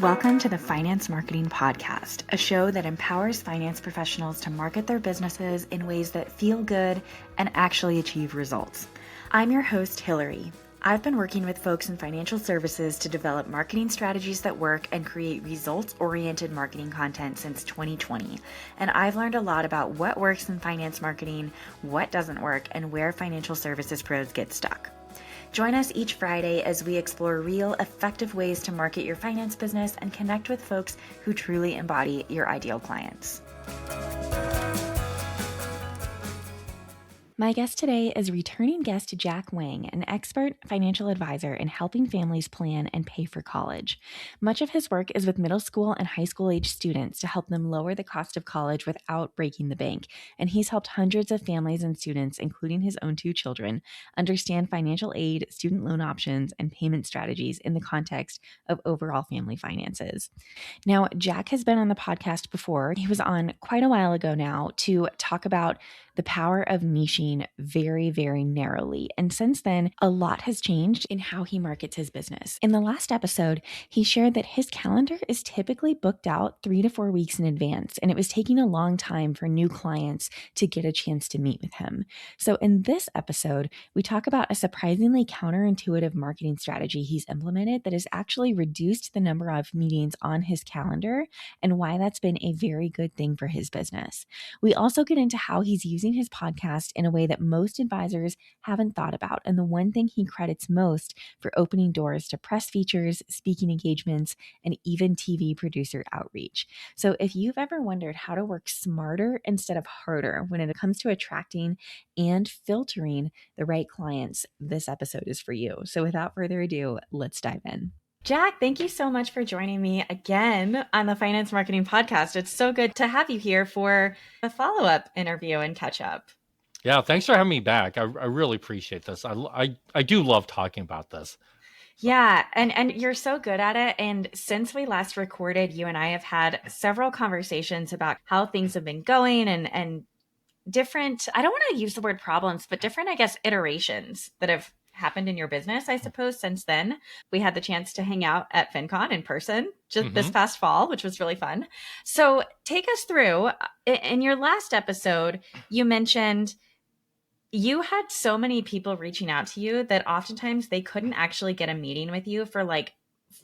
Welcome to the Finance Marketing Podcast, a show that empowers finance professionals to market their businesses in ways that feel good and actually achieve results. I'm your host, Hillary. I've been working with folks in financial services to develop marketing strategies that work and create results-oriented marketing content since 2020. And I've learned a lot about what works in finance marketing, what doesn't work, and where financial services pros get stuck. Join us each Friday as we explore real, effective ways to market your finance business and connect with folks who truly embody your ideal clients. My guest today is returning guest Jack Wang, an expert financial advisor in helping families plan and pay for college. Much of his work is with middle school and high school age students to help them lower the cost of college without breaking the bank. And he's helped hundreds of families and students, including his own 2 children, understand financial aid, student loan options, and payment strategies in the context of overall family finances. Now, Jack has been on the podcast before. He was on quite a while ago now to talk about the power of niching very, very narrowly. And since then, a lot has changed in how he markets his business. In the last episode, he shared that his calendar is typically booked out 3 to 4 weeks in advance, and it was taking a long time for new clients to get a chance to meet with him. So in this episode, we talk about a surprisingly counterintuitive marketing strategy he's implemented that has actually reduced the number of meetings on his calendar and why that's been a very good thing for his business. We also get into how he's using his podcast in a way that most advisors haven't thought about, and the one thing he credits most for opening doors to press features, speaking engagements, and even TV producer outreach. So if you've ever wondered how to work smarter instead of harder when it comes to attracting and filtering the right clients, this episode is for you. So without further ado, let's dive in. Jack, thank you so much for joining me again on the Finance Marketing Podcast. It's so good to have you here for a follow-up interview and catch up. Yeah, thanks for having me back. I really appreciate this. I do love talking about this. Yeah, and you're so good at it. And since we last recorded, you and I have had several conversations about how things have been going and different, I don't want to use the word problems, but different, I guess, iterations that have happened in your business, I suppose, since then. We had the chance to hang out at FinCon in person just this past fall, which was really fun. So take us through, in your last episode, you mentioned you had so many people reaching out to you that oftentimes they couldn't actually get a meeting with you for like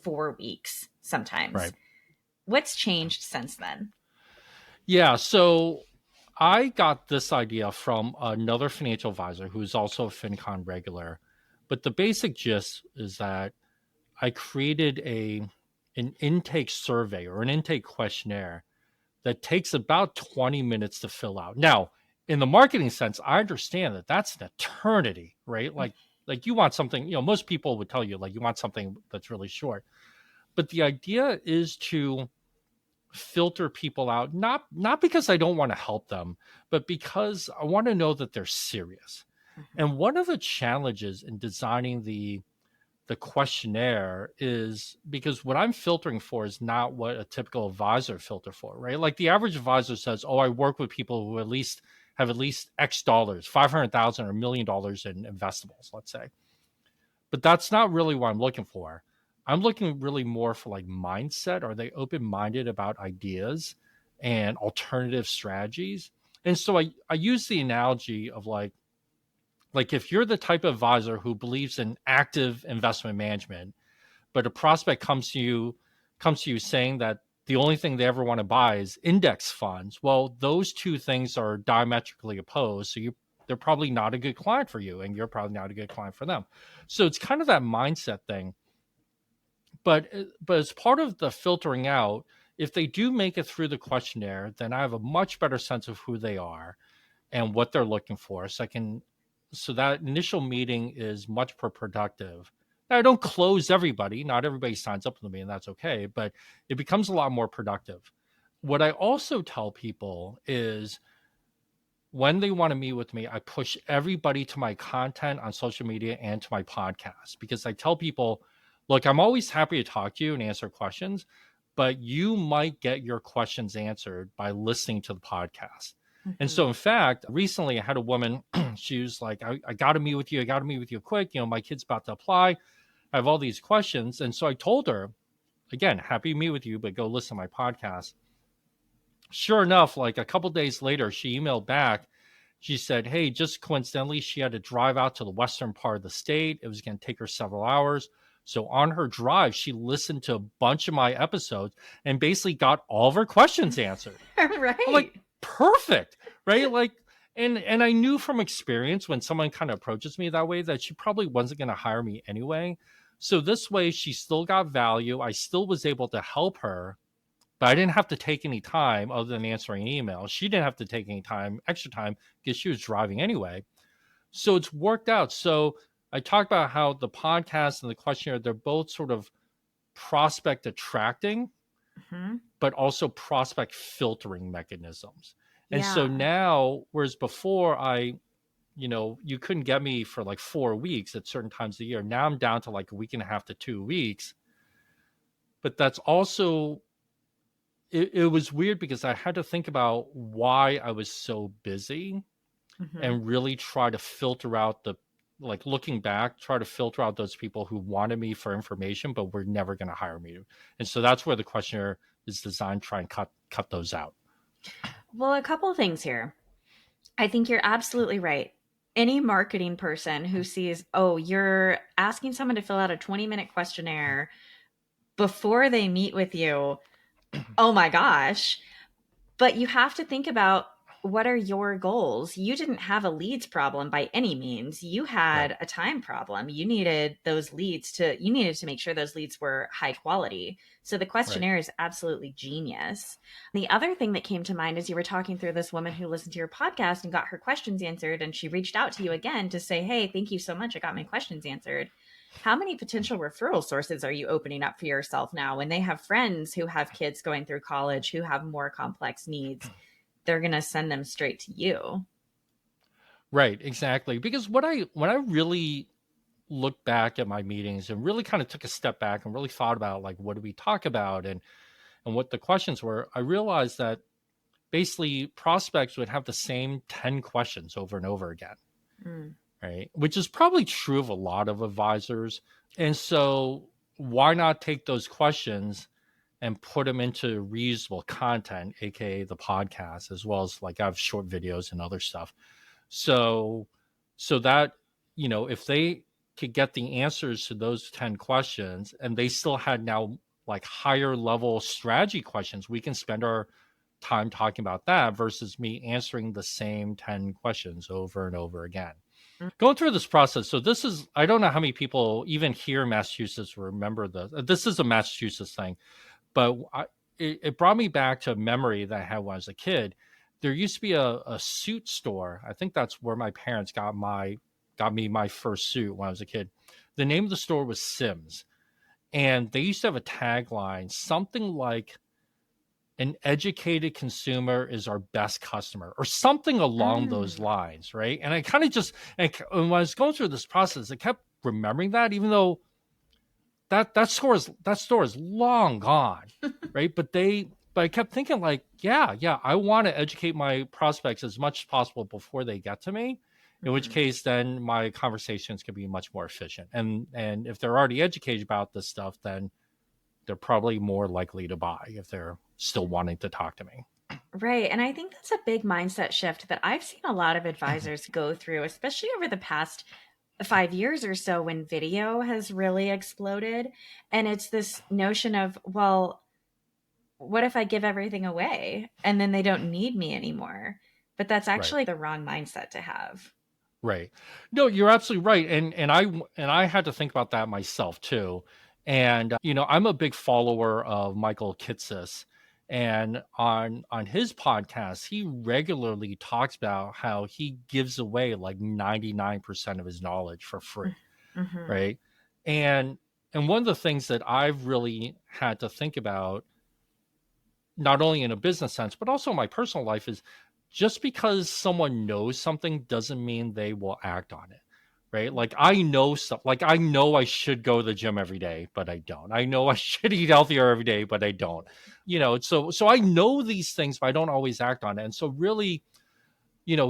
4 weeks sometimes. Right. What's changed since then? Yeah, so I got this idea from another financial advisor who's also a FinCon regular. But the basic gist is that I created an intake survey or an intake questionnaire that takes about 20 minutes to fill out. Now, in the marketing sense, I understand that that's an eternity, right? Like you want something, most people would tell you like you want something that's really short. But the idea is to filter people out, not because I don't want to help them, but because I want to know that they're serious. And one of the challenges in designing the questionnaire is because what I'm filtering for is not what a typical advisor filter for, right? Like the average advisor says, "Oh, I work with people who have at least X dollars, 500,000 or $1 million in investables," let's say. But that's not really what I'm looking for. I'm looking really more for like mindset. Are they open-minded about ideas and alternative strategies? And so I use the analogy of like if you're the type of advisor who believes in active investment management, but a prospect comes to you saying that the only thing they ever want to buy is index funds, well, those two things are diametrically opposed. So they're probably not a good client for you, and you're probably not a good client for them. So it's kind of that mindset thing. But as part of the filtering out, if they do make it through the questionnaire, then I have a much better sense of who they are and what they're looking for. So that initial meeting is much more productive. Now, I don't close everybody. Not everybody signs up with me, and that's okay. But it becomes a lot more productive. What I also tell people is when they want to meet with me, I push everybody to my content on social media and to my podcast, because I tell people, look, I'm always happy to talk to you and answer questions, but you might get your questions answered by listening to the podcast. And so, in fact, recently I had a woman, she was like, I got to meet with you. I got to meet with you quick. My kid's about to apply. I have all these questions. And so I told her, again, happy to meet with you, but go listen to my podcast. Sure enough, like a couple days later, she emailed back. She said, hey, just coincidentally, she had to drive out to the western part of the state. It was going to take her several hours. So on her drive, she listened to a bunch of my episodes and basically got all of her questions answered. I'm Right. like, perfect, right? Like, and I knew from experience when someone kind of approaches me that way that she probably wasn't going to hire me anyway. So this way, she still got value. I still was able to help her, but I didn't have to take any time other than answering emails. She didn't have to take any time, extra time, because she was driving anyway. So it's worked out. So I talked about how the podcast and the questionnaire, they're both sort of prospect attracting, Hmm. but also prospect filtering mechanisms. And so Yeah. now, whereas before you couldn't get me for like 4 weeks at certain times of the year. Now I'm down to like a week and a half to 2 weeks. But that's also, it was weird because I had to think about why I was so busy Hmm. and really try to filter out like looking back, try to filter out those people who wanted me for information, but were never going to hire me. And so that's where the questionnaire is designed to try and cut those out. Well, a couple of things here. I think you're absolutely right. Any marketing person who sees, oh, you're asking someone to fill out a 20-minute questionnaire before they meet with you, oh my gosh. But you have to think about, what are your goals? You didn't have a leads problem by any means. You Right. had a time problem. You needed to make sure those leads were high quality. So the Right. questionnaire is absolutely genius. The other thing that came to mind as you were talking through this woman who listened to your podcast and got her questions answered, and she reached out to you again to say, hey, thank you so much. I got my questions answered. How many potential referral sources are you opening up for yourself now when they have friends who have kids going through college who have more complex needs? They're going to send them straight to you. Right, exactly. Because when I really looked back at my meetings and really kind of took a step back and really thought about like what did we talk about and what the questions were, I realized that basically prospects would have the same 10 questions over and over again, Mm. right? Which is probably true of a lot of advisors. And so why not take those questions and put them into reusable content, aka the podcast, as well as like I have short videos and other stuff. So that, if they could get the answers to those 10 questions and they still had now like higher level strategy questions, we can spend our time talking about that versus me answering the same 10 questions over and over again. Going through this process, so this is, I don't know how many people even here in Massachusetts remember this. This is a Massachusetts thing, but it brought me back to a memory that I had when I was a kid. There used to be a suit store. I think that's where my parents got me my first suit when I was a kid. The name of the store was Sims, and they used to have a tagline, something like "An educated consumer is our best customer," or something along those Mm. lines, right? And I kind of just, and when I was going through this process, I kept remembering that, even though that store is long gone, right? But I kept thinking like, yeah, I want to educate my prospects as much as possible before they get to me. In which Mm-hmm. case, then my conversations can be much more efficient. And if they're already educated about this stuff, then they're probably more likely to buy if they're still wanting to talk to me. Right. And I think that's a big mindset shift that I've seen a lot of advisors go through, especially over the past 5 years or so when video has really exploded. And it's this notion of, well, what if I give everything away and then they don't need me anymore? But that's Right. actually the wrong mindset to have. Right. No, you're absolutely right. And I had to think about that myself too. And I'm a big follower of Michael Kitces, and on his podcast, he regularly talks about how he gives away like 99% of his knowledge for free, Mm-hmm. right? And and one of the things that I've really had to think about, not only in a business sense, but also in my personal life, is just because someone knows something doesn't mean they will act on it. Right. Like I know stuff, like I know I should go to the gym every day, but I don't. I know I should eat healthier every day, but I don't. So I know these things, but I don't always act on it. And so really,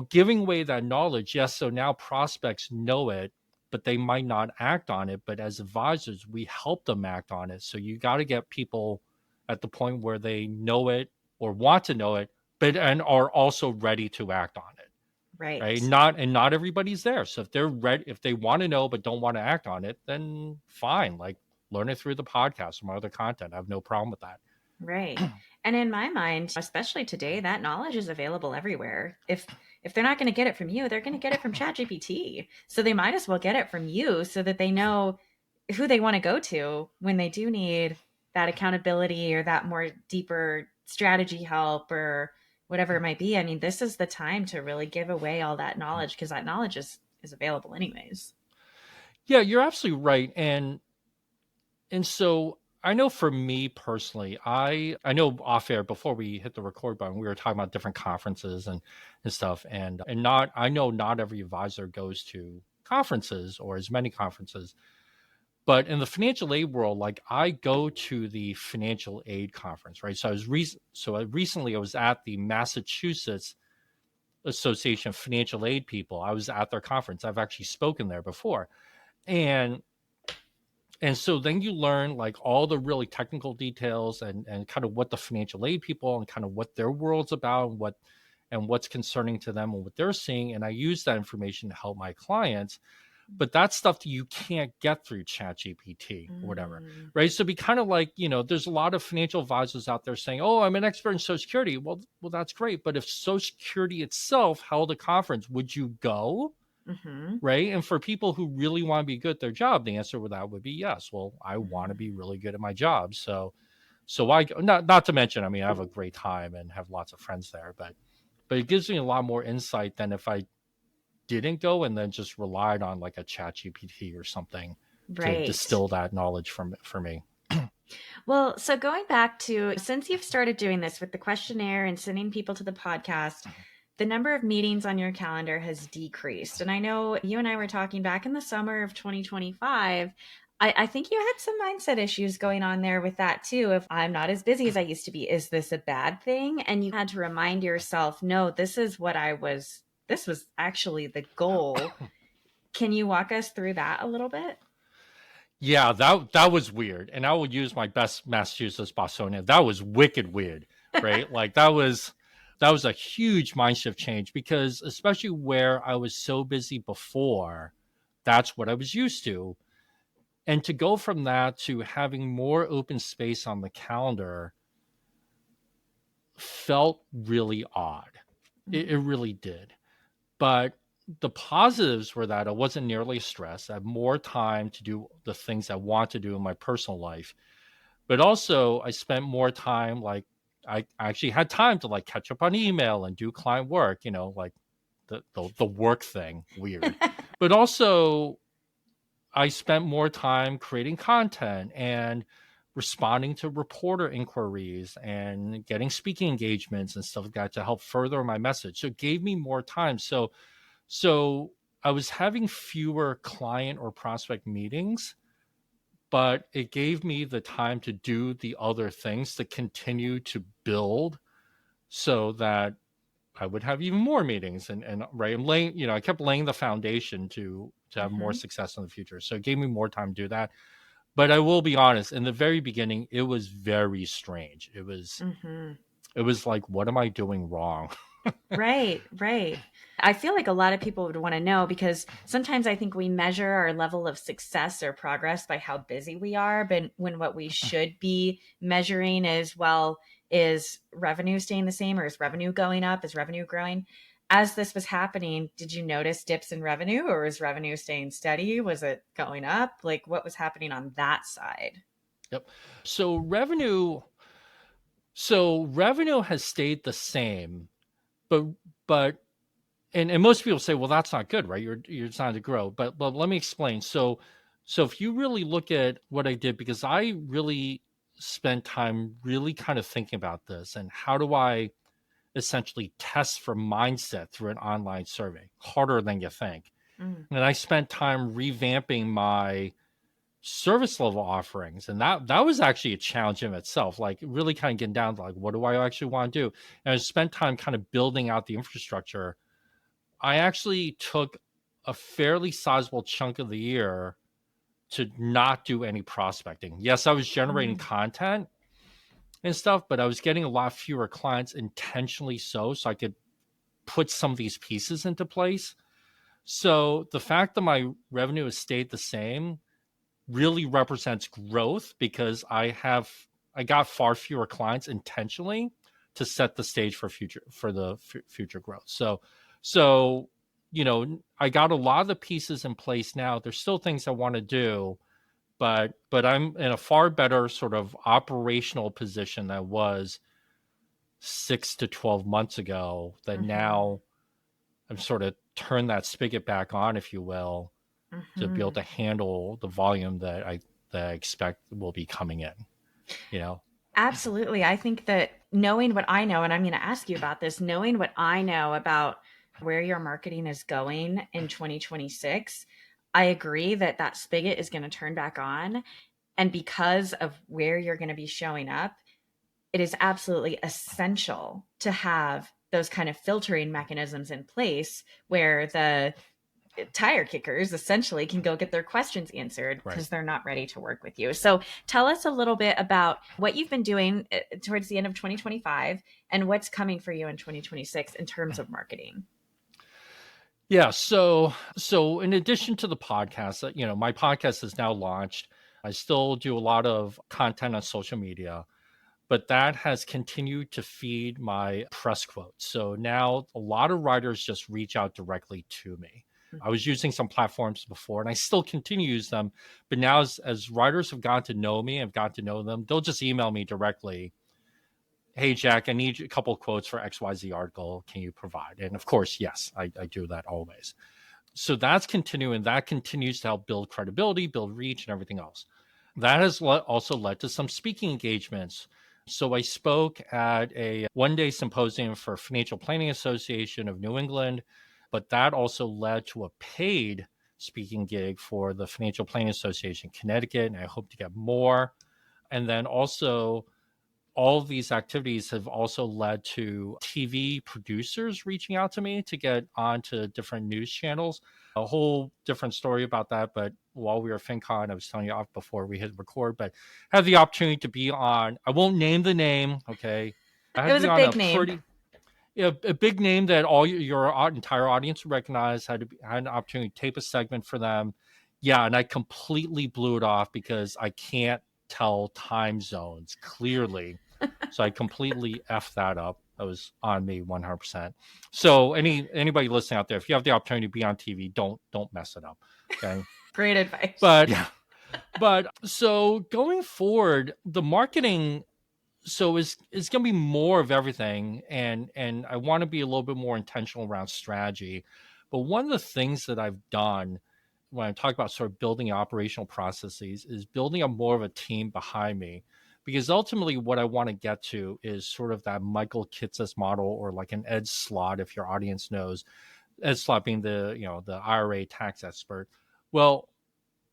giving away that knowledge, yes, so now prospects know it, but they might not act on it. But as advisors, we help them act on it. So you got to get people at the point where they know it or want to know it, but and are also ready to act on it. Right. Right. Not everybody's there. So if they're ready, if they want to know but don't want to act on it, then fine. Like learn it through the podcast or my other content. I have no problem with that. Right. And in my mind, especially today, that knowledge is available everywhere. If they're not going to get it from you, they're going to get it from ChatGPT. So they might as well get it from you so that they know who they want to go to when they do need that accountability or that more deeper strategy help or whatever it might be. I mean, this is the time to really give away all that knowledge because that knowledge is available anyways. Yeah, you're absolutely right. And so I know for me personally, I know off air before we hit the record button, we were talking about different conferences and stuff. And not I know not every advisor goes to conferences or as many conferences. But in the financial aid world, like I go to the financial aid conference, right? So recently I was at the Massachusetts Association of Financial Aid People. I was at their conference. I've actually spoken there before. And so then you learn like all the really technical details and kind of what the financial aid people and kind of what their world's about and what's concerning to them and what they're seeing. And I use that information to help my clients. But that's stuff that you can't get through ChatGPT or whatever, right? So be kind of like, there's a lot of financial advisors out there saying, "Oh, I'm an expert in Social Security." Well, that's great, but if Social Security itself held a conference, would you go? Mm-hmm. Right? And for people who really want to be good at their job, the answer with that would be yes. Well, I want to be really good at my job, so I not to mention, I mean, I have a great time and have lots of friends there, but it gives me a lot more insight than if I didn't go and then just relied on like a chat GPT or something to Right. distill that knowledge for me. Well, so going back to since you've started doing this with the questionnaire and sending people to the podcast, the number of meetings on your calendar has decreased. And I know you and I were talking back in the summer of 2025. I think you had some mindset issues going on there with that too. If I'm not as busy as I used to be, is this a bad thing? And you had to remind yourself, no, this was actually the goal. Can you walk us through that a little bit? Yeah, that was weird. And I will use my best Massachusetts Bostonian. That was wicked weird, right? Like that was a huge mind shift change because especially where I was so busy before, that's what I was used to. And to go from that to having more open space on the calendar felt really odd. It really did. But the positives were that I wasn't nearly stressed. I had more time to do the things I want to do in my personal life. But also I spent more time like I actually had time to like catch up on email and do client work, like the work thing, weird. But also I spent more time creating content and responding to reporter inquiries and getting speaking engagements and stuff like that to help further my message. So it gave me more time. So I was having fewer client or prospect meetings, but it gave me the time to do the other things to continue to build so that I would have even more meetings and right and laying, I kept laying the foundation to have more Mm-hmm. success in the future. So it gave me more time to do that. But I will be honest, in the very beginning, it was very strange. Mm-hmm. It was like, what am I doing wrong? Right, right. I feel like a lot of people would want to know because sometimes I think we measure our level of success or progress by how busy we are, but when what we should be measuring is, well, is revenue staying the same or is revenue going up? Is revenue growing? As this was happening, did you notice dips in revenue or is revenue staying steady? Was it going up? Like what was happening on that side? Yep. So revenue has stayed the same, but but and most people say, well, that's not good, right? You're trying to grow. But let me explain. So if you really look at what I did, because I really spent time really kind of thinking about this and how do I essentially test for mindset through an online survey, harder than you think. Mm. And I spent time revamping my service level offerings, and that was actually a challenge in itself, like really kind of getting down to like, what do I actually want to do? And I spent time kind of building out the infrastructure. I actually took a fairly sizable chunk of the year to not do any prospecting. Yes, I was generating Mm. content and stuff, but I was getting a lot fewer clients intentionally so I could put some of these pieces into place. So the fact that my revenue has stayed the same really represents growth because I got far fewer clients intentionally to set the stage for future growth. So I got a lot of the pieces in place now. There's still things I want to do, but I'm in a far better sort of operational position than I was 6 to 12 months ago. That Mhm. now I'm sort of turned that spigot back on, if you will, to be able Mhm. to handle the volume that I expect will be coming in. You know, Absolutely. I think that knowing what I know, and I'm going to ask you about this, knowing what I know about where your marketing is going in 2026, I agree that that spigot is going to turn back on. And because of where you're going to be showing up, it is absolutely essential to have those kind of filtering mechanisms in place where the tire kickers essentially can go get their questions answered right? because they're not ready to work with you. So tell us a little bit about what you've been doing towards the end of 2025 and what's coming for you in 2026 in terms of marketing. Yeah. So in addition to the podcast, my podcast is now launched. I still do a lot of content on social media, but that has continued to feed my press quotes. So now a lot of writers just reach out directly to me. I was using some platforms before and I still continue to use them. But now, as writers have gotten to know me, I've gotten to know them, they'll just email me directly. Hey, Jack, I need a couple of quotes for XYZ article. Can you provide? And of course, yes, I do that always. So that's continuing. That continues to help build credibility, build reach, and everything else. That has also led to some speaking engagements. So I spoke at a one-day symposium for Financial Planning Association of New England, but that also led to a paid speaking gig for the Financial Planning Association Connecticut, and I hope to get more. And then also all of these activities have also led to TV producers reaching out to me to get onto different news channels. A whole different story about that. But while we were at FinCon, I was telling you off before we hit record, but had the opportunity to be on, I won't name the name, okay? I It had to was be a on a big name. pretty, a big name that all your entire audience would recognize. Had an opportunity to tape a segment for them. Yeah, and I completely blew it off because I can't tell time zones clearly, so I completely effed that up. That was on me 100%. So anybody listening out there, if you have the opportunity to be on TV, don't mess it up. Okay. Great advice. But yeah. But so going forward, the marketing is going to be more of everything, and I want to be a little bit more intentional around strategy. But one of the things that I've done when I talk about sort of building operational processes is building up more of a team behind me, because ultimately what I want to get to is sort of that Michael Kitces model, or like an Ed Slott, if your audience knows Ed Slott being the IRA tax expert. Well,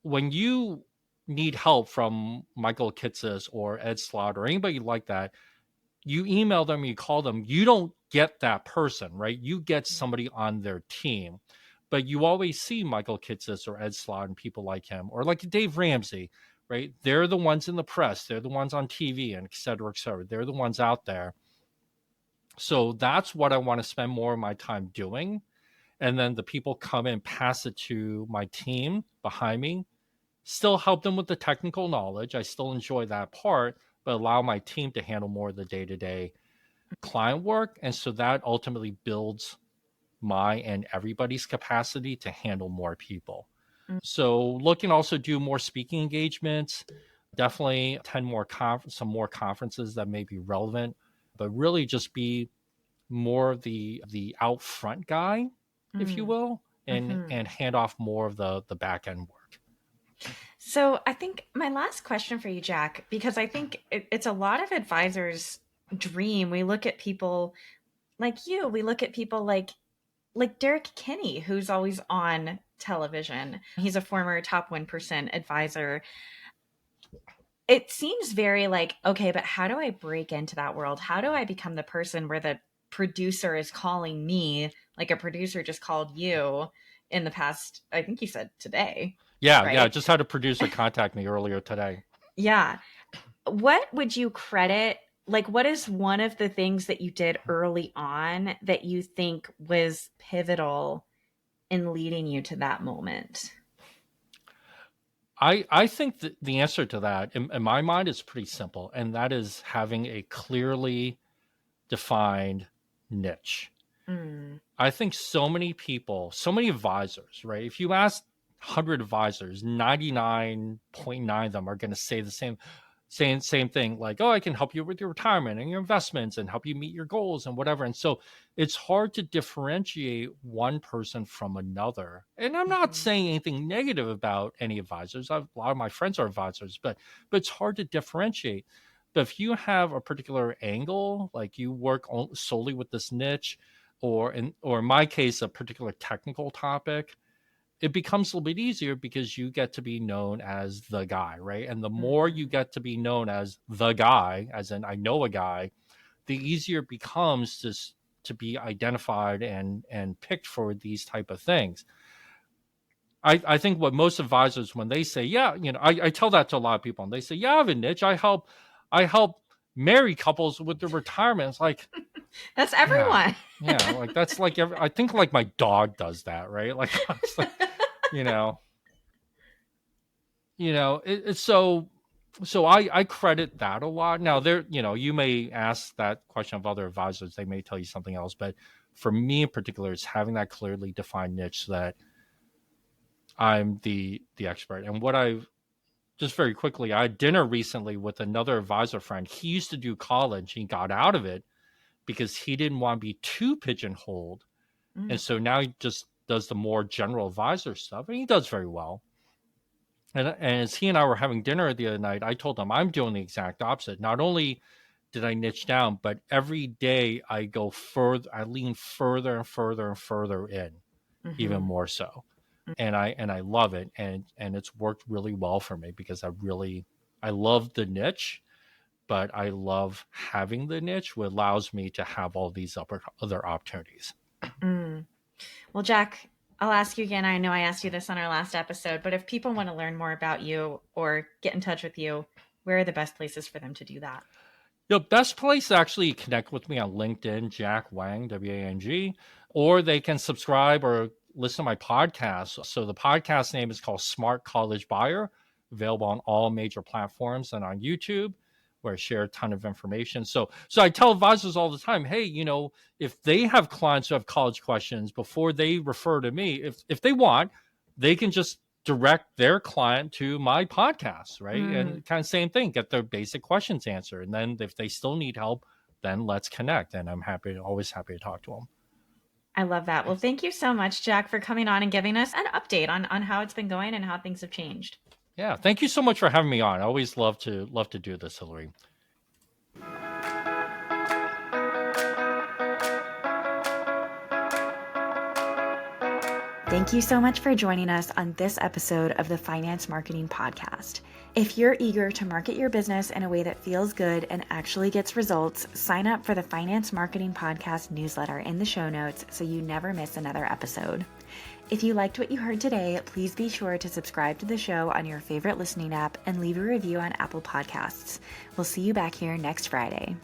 when you need help from Michael Kitces or Ed Slott or anybody like that, you email them, you call them, you don't get that person, right? You get somebody on their team. But you always see Michael Kitces or Ed Slott and people like him, or like Dave Ramsey, right? They're the ones in the press, they're the ones on TV, and et cetera, et cetera. They're the ones out there. So that's what I want to spend more of my time doing. And then the people come and pass it to my team behind me, still help them with the technical knowledge. I still enjoy that part, but allow my team to handle more of the day to day client work. And so that ultimately builds my and everybody's capacity to handle more people. So looking to also do more speaking engagements, definitely attend some more conferences that may be relevant, but really just be more of the out front guy, if you Mm. will, Mhm. and hand off more of the back end work. So I think my last question for you, Jack, because I think it's a lot of advisors' dream. We look at people like you. We look at people like Derek Kinney, who's always on television. He's a former top 1% advisor. It seems very like, okay, but how do I break into that world? How do I become the person where the producer is calling me, like a producer just called you, in the past, I think you said today, Yeah, yeah. I right? just had a producer contact me earlier today. Yeah. What would you credit? Like, what is one of the things that you did early on that you think was pivotal in leading you to that moment? I think that the answer to that, in my mind, is pretty simple, and that is having a clearly defined niche. Mm, I think so many people, so many advisors, right? If you ask 100 advisors, 99.9 of them are going to say the same thing, like, oh, I can help you with your retirement and your investments and help you meet your goals and whatever. And so it's hard to differentiate one person from another. And I'm not mhm, saying anything negative about any advisors. A lot of my friends are advisors, but it's hard to differentiate. But if you have a particular angle, like you work solely with this niche, or in my case, a particular technical topic, it becomes a little bit easier because you get to be known as the guy, right? And the more you mhm, get to be known as the guy, as in I know a guy, the easier it becomes to be identified and picked for these type of things. I think what most advisors, when they say, yeah, I tell that to a lot of people, and they say, yeah, I have a niche. I help married couples with their retirement. It's like, That's yeah, everyone. yeah, like that's like I think like my dog does that, right? Like, it's like, you know, it's so I credit that a lot. Now there, you may ask that question of other advisors, they may tell you something else, but for me in particular, it's having that clearly defined niche so that I'm the expert. And what I've just very quickly, I had dinner recently with another advisor friend. He used to do college, he got out of it because he didn't want to be too pigeonholed. And Mm, so now he just does the more general advisor stuff, and he does very well. And as he and I were having dinner the other night, I told him I'm doing the exact opposite. Not only did I niche down, but every day I go further, I lean further and further and further in, even mhm, more so. And I love it, and it's worked really well for me because I love the niche, but I love having the niche, which allows me to have all these other opportunities. mm. Well, Jack, I'll ask you again. I know I asked you this on our last episode, but if people want to learn more about you or get in touch with you, where are the best places for them to do that? The best place to actually connect with me on LinkedIn, Jack Wang, Wang, or they can subscribe or listen to my podcast. So the podcast name is called Smart College Buyer, available on all major platforms and on YouTube, where I share a ton of information. So I tell advisors all the time, hey, if they have clients who have college questions before they refer to me, if they want, they can just direct their client to my podcast, right? Mm, And kind of same thing, get their basic questions answered. And then if they still need help, then let's connect. And I'm always happy to talk to them. I love that. Well, thank you so much, Jack, for coming on and giving us an update on how it's been going and how things have changed. Yeah. Thank you so much for having me on. I always love to do this, Hillary. Thank you so much for joining us on this episode of the Finance Marketing Podcast. If you're eager to market your business in a way that feels good and actually gets results, sign up for the Finance Marketing Podcast newsletter in the show notes so you never miss another episode. If you liked what you heard today, please be sure to subscribe to the show on your favorite listening app and leave a review on Apple Podcasts. We'll see you back here next Friday.